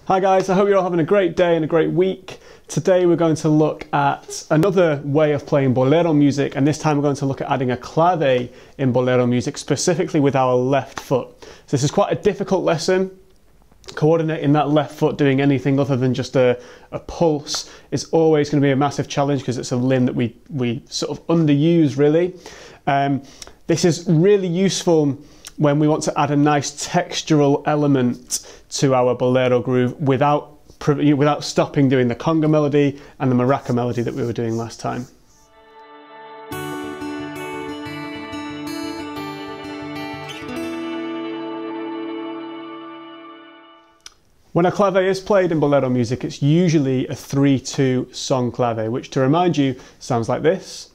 Hi guys, I hope you're all having a great day and a great week. Today we're going to look at another way of playing Bolero music, and this time we're going to look at adding a clave in Bolero music, specifically with our left foot. So this is quite a difficult lesson. Coordinating that left foot doing anything other than just a pulse is always going to be a massive challenge because it's a limb that we sort of underuse really. This is really useful when we want to add a nice textural element to our Bolero groove without stopping doing the conga melody and the maraca melody that we were doing last time. When a clave is played in Bolero music, it's usually a 3-2 song clave, which, to remind you, sounds like this.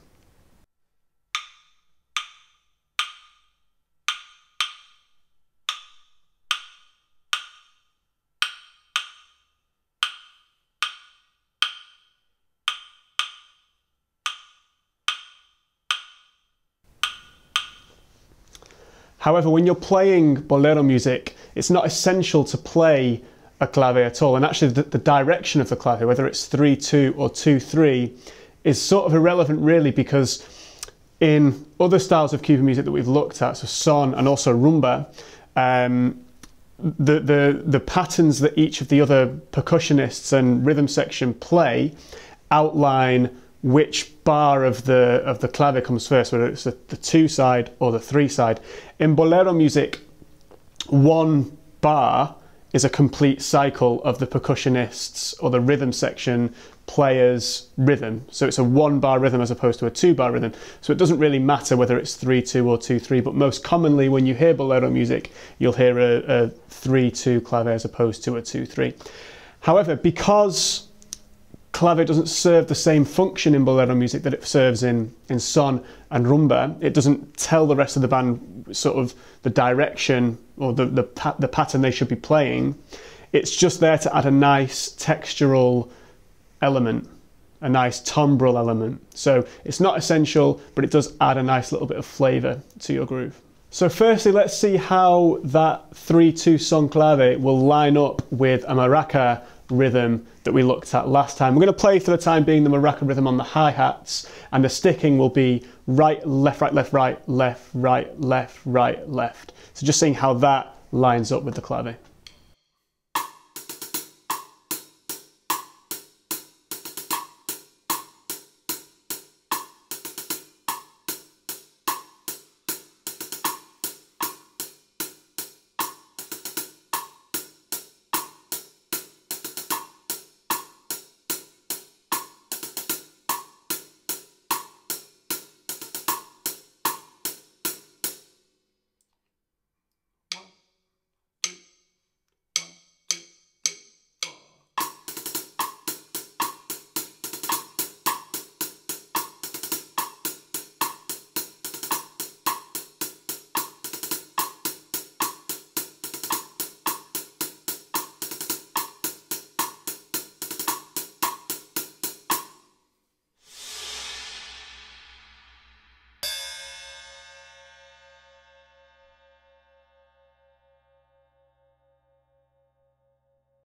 However, when you're playing Bolero music, it's not essential to play a clave at all, and actually the direction of the clave, whether it's 3-2 or 2-3, is sort of irrelevant really, because in other styles of Cuban music that we've looked at, so son and also rumba, the patterns that each of the other percussionists and rhythm section play outline which bar of the clave comes first, whether it's the 2 side or the 3 side. In Bolero music, one bar is a complete cycle of the percussionists or the rhythm section players' rhythm. So it's a 1-bar rhythm as opposed to a 2-bar rhythm. So it doesn't really matter whether it's 3-2 or 2-3, but most commonly when you hear Bolero music, you'll hear a 3-2 clave as opposed to a 2-3. However, because clave doesn't serve the same function in Bolero music that it serves in son and rumba, it doesn't tell the rest of the band sort of the direction or the pattern they should be playing. It's just there to add a nice textural element, a nice timbrel element. So it's not essential, but it does add a nice little bit of flavour to your groove. So firstly, let's see how that 3-2 song clave will line up with a maraca rhythm that we looked at last time. We're going to play for the time being the maraca rhythm on the hi-hats, and the sticking will be right, left, right, left, right, left, right, left, right, left. So just seeing how that lines up with the clave.